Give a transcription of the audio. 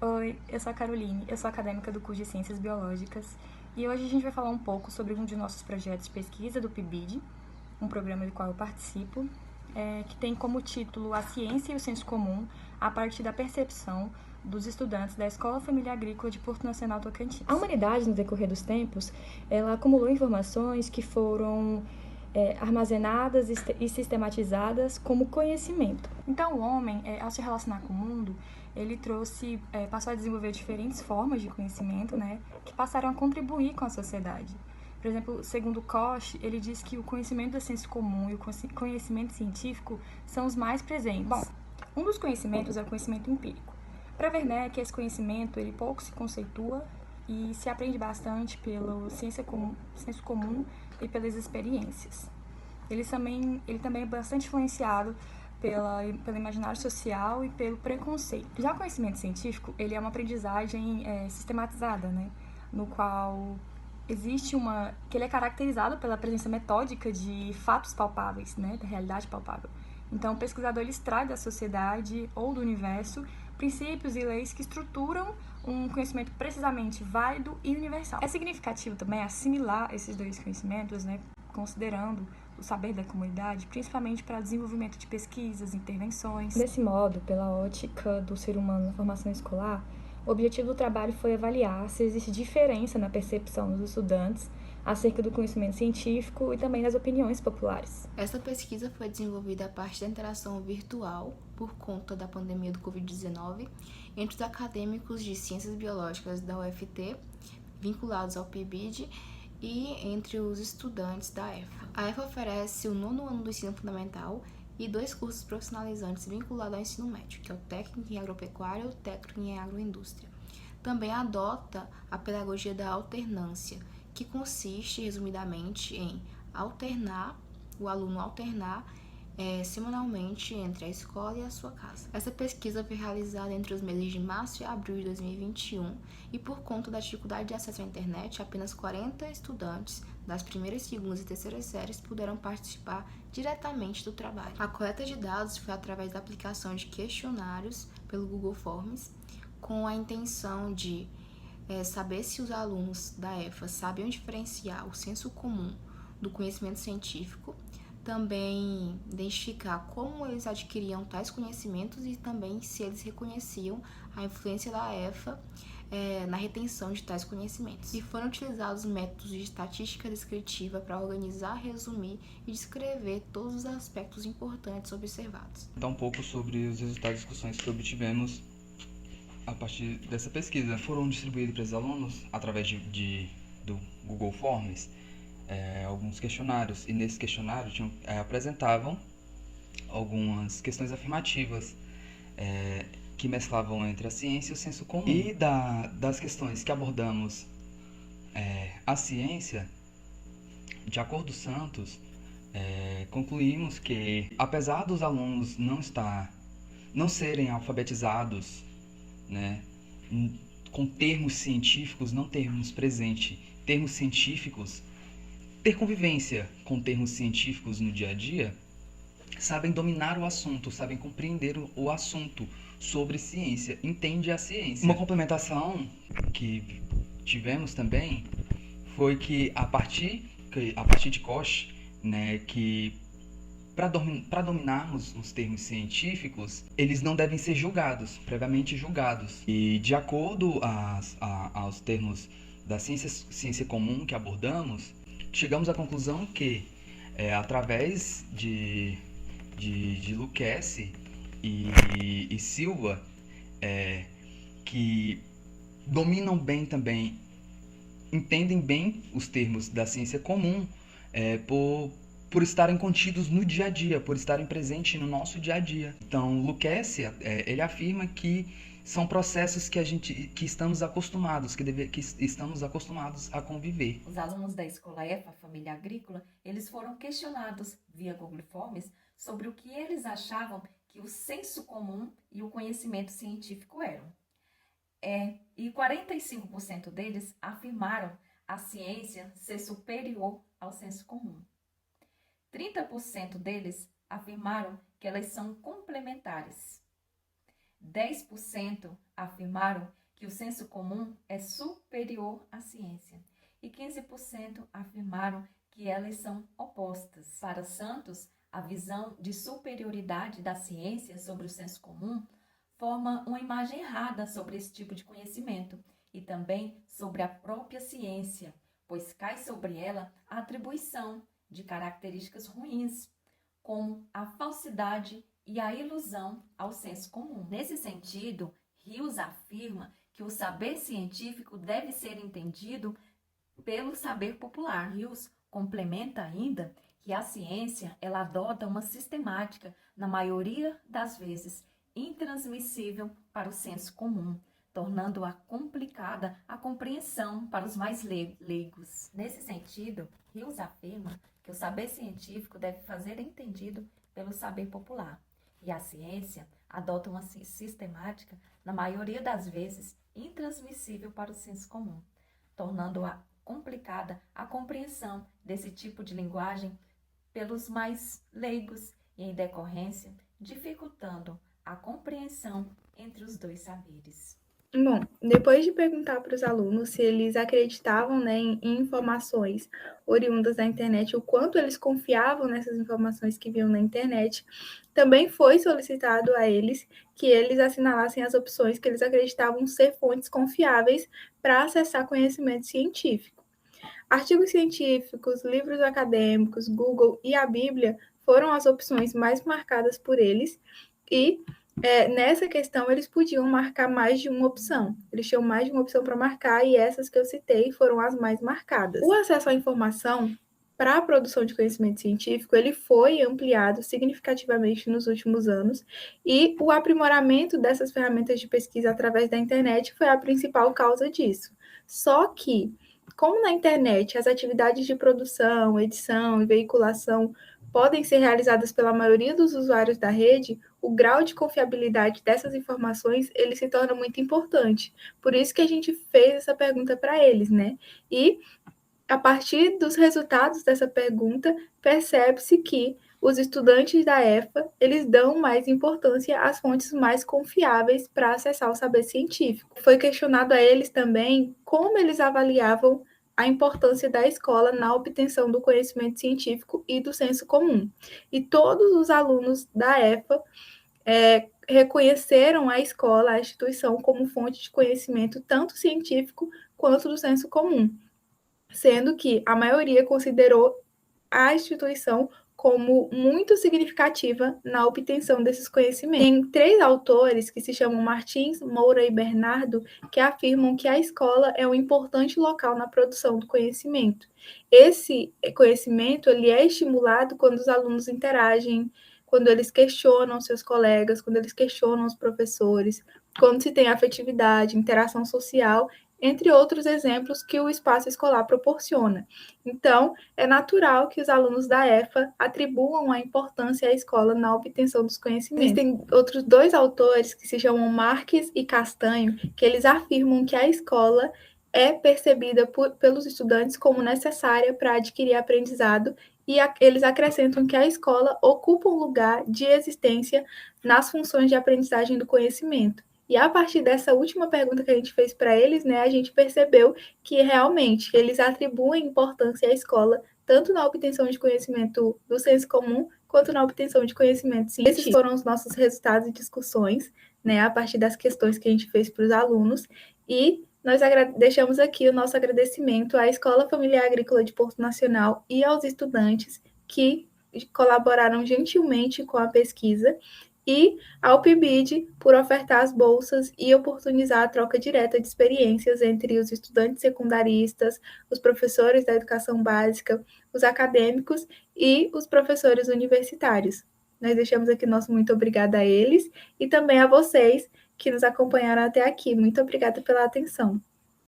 Oi, eu sou a Caroline, eu sou acadêmica do curso de Ciências Biológicas e hoje a gente vai falar um pouco sobre um de nossos projetos de pesquisa do PIBID, um programa do qual eu participo, que tem como título A Ciência e o Senso Comum a partir da percepção dos estudantes da Escola Família Agrícola de Porto Nacional Tocantins. A humanidade, no decorrer dos tempos, ela acumulou informações que foram armazenadas e sistematizadas como conhecimento. Então, o homem, ao se relacionar com o mundo, ele passou a desenvolver diferentes formas de conhecimento, né, que passaram a contribuir com a sociedade. Por exemplo, segundo Koch, ele diz que o conhecimento do senso comum e o conhecimento científico são os mais presentes. Bom, um dos conhecimentos é o conhecimento empírico. Para Werner, que esse conhecimento ele pouco se conceitua e se aprende bastante pelo senso comum e pelas experiências. Ele também é bastante influenciado pelo imaginário social e pelo preconceito. Já o conhecimento científico, ele é uma aprendizagem sistematizada, né? No qual que ele é caracterizado pela presença metódica de fatos palpáveis, né? Da realidade palpável. Então, o pesquisador ele extrai da sociedade ou do universo princípios e leis que estruturam um conhecimento precisamente válido e universal. É significativo também assimilar esses dois conhecimentos, né? Considerando o saber da comunidade, principalmente para desenvolvimento de pesquisas, intervenções. Desse modo, pela ótica do ser humano na formação escolar, o objetivo do trabalho foi avaliar se existe diferença na percepção dos estudantes acerca do conhecimento científico e também das opiniões populares. Essa pesquisa foi desenvolvida a partir da interação virtual por conta da pandemia do Covid-19 entre os acadêmicos de Ciências Biológicas da UFT, vinculados ao PIBID, e entre os estudantes da EFA. A EFA oferece o 9º ano do ensino fundamental e 2 cursos profissionalizantes vinculados ao ensino médio, que é o técnico em agropecuária e o técnico em agroindústria. Também adota a pedagogia da alternância, que consiste, resumidamente, em o aluno alternar semanalmente entre a escola e a sua casa. Essa pesquisa foi realizada entre os meses de março e abril de 2021 e por conta da dificuldade de acesso à internet, apenas 40 estudantes das primeiras, segundas e terceiras séries puderam participar diretamente do trabalho. A coleta de dados foi através da aplicação de questionários pelo Google Forms, com a intenção de saber se os alunos da EFA sabiam diferenciar o senso comum do conhecimento científico, também identificar como eles adquiriam tais conhecimentos e também se eles reconheciam a influência da EFA na retenção de tais conhecimentos. E foram utilizados métodos de estatística descritiva para organizar, resumir e descrever todos os aspectos importantes observados. Então, um pouco sobre os resultados de discussões que obtivemos a partir dessa pesquisa. Foram distribuídos para os alunos, através do Google Forms, alguns questionários, e nesses questionários apresentavam algumas questões afirmativas que mesclavam entre a ciência e o senso comum. E das questões que abordamos a ciência, de acordo com Santos, concluímos que, apesar dos alunos não serem alfabetizados, né, com termos científicos, não termos presente, termos científicos, ter convivência com termos científicos no dia a dia, sabem dominar o assunto, sabem compreender o assunto sobre ciência, entende a ciência. Uma complementação que tivemos também foi que a partir de Koch, né, que para dominarmos os termos científicos, eles não devem ser previamente julgados. E de acordo aos termos da ciência comum que abordamos, chegamos à conclusão que, através de Lucchesi e Silva, que dominam bem também, entendem bem os termos da ciência comum, por estarem contidos no dia a dia, por estarem presentes no nosso dia a dia. Então, Lucchesi, ele afirma que são processos que estamos acostumados, que estamos acostumados a conviver. Os alunos da Escola EFA, Família Agrícola, eles foram questionados via Google Forms sobre o que eles achavam que o senso comum e o conhecimento científico eram. E 45% deles afirmaram a ciência ser superior ao senso comum. 30% deles afirmaram que elas são complementares. 10% afirmaram que o senso comum é superior à ciência e 15% afirmaram que elas são opostas. Para Santos, a visão de superioridade da ciência sobre o senso comum forma uma imagem errada sobre esse tipo de conhecimento e também sobre a própria ciência, pois cai sobre ela a atribuição de características ruins, como a falsidade e a ilusão ao senso comum. Nesse sentido, Rios afirma que o saber científico deve ser entendido pelo saber popular. Rios complementa ainda que a ciência ela adota uma sistemática, na maioria das vezes, intransmissível para o senso comum, tornando-a complicada a compreensão para os mais leigos. Nesse sentido, Rios afirma que o saber científico deve fazer entendido pelo saber popular, e a ciência adota uma sistemática, na maioria das vezes, intransmissível para o senso comum, tornando-a complicada a compreensão desse tipo de linguagem pelos mais leigos e, em decorrência, dificultando a compreensão entre os dois saberes. Bom, depois de perguntar para os alunos se eles acreditavam, né, em informações oriundas da internet, o quanto eles confiavam nessas informações que viam na internet, também foi solicitado a eles que eles assinalassem as opções que eles acreditavam ser fontes confiáveis para acessar conhecimento científico. Artigos científicos, livros acadêmicos, Google e a Bíblia foram as opções mais marcadas por eles e nessa questão, eles podiam marcar mais de uma opção. Eles tinham mais de uma opção para marcar e essas que eu citei foram as mais marcadas. O acesso à informação para a produção de conhecimento científico, ele foi ampliado significativamente nos últimos anos e o aprimoramento dessas ferramentas de pesquisa através da internet foi a principal causa disso. Só que, como na internet as atividades de produção, edição e veiculação podem ser realizadas pela maioria dos usuários da rede, o grau de confiabilidade dessas informações ele se torna muito importante. Por isso que a gente fez essa pergunta para eles, né? E a partir dos resultados dessa pergunta, percebe-se que os estudantes da EFA, eles dão mais importância às fontes mais confiáveis para acessar o saber científico. Foi questionado a eles também como eles avaliavam a importância da escola na obtenção do conhecimento científico e do senso comum. E todos os alunos da EFA reconheceram a escola, a instituição, como fonte de conhecimento tanto científico quanto do senso comum, sendo que a maioria considerou a instituição como muito significativa na obtenção desses conhecimentos. Tem 3 autores, que se chamam Martins, Moura e Bernardo, que afirmam que a escola é um importante local na produção do conhecimento. Esse conhecimento ele é estimulado quando os alunos interagem, quando eles questionam seus colegas, quando eles questionam os professores, quando se tem afetividade, interação social, entre outros exemplos que o espaço escolar proporciona. Então, é natural que os alunos da EFA atribuam a importância à escola na obtenção dos conhecimentos. Existem outros 2 autores, que se chamam Marques e Castanho, que eles afirmam que a escola é percebida pelos estudantes como necessária para adquirir aprendizado e eles acrescentam que a escola ocupa um lugar de existência nas funções de aprendizagem do conhecimento. E a partir dessa última pergunta que a gente fez para eles, né, a gente percebeu que realmente eles atribuem importância à escola, tanto na obtenção de conhecimento do senso comum, quanto na obtenção de conhecimento científico. Esses foram os nossos resultados e discussões, né, a partir das questões que a gente fez para os alunos, e nós deixamos aqui o nosso agradecimento à Escola Familiar Agrícola de Porto Nacional e aos estudantes que colaboraram gentilmente com a pesquisa, e ao PIBID por ofertar as bolsas e oportunizar a troca direta de experiências entre os estudantes secundaristas, os professores da educação básica, os acadêmicos e os professores universitários. Nós deixamos aqui nosso muito obrigada a eles e também a vocês que nos acompanharam até aqui. Muito obrigada pela atenção.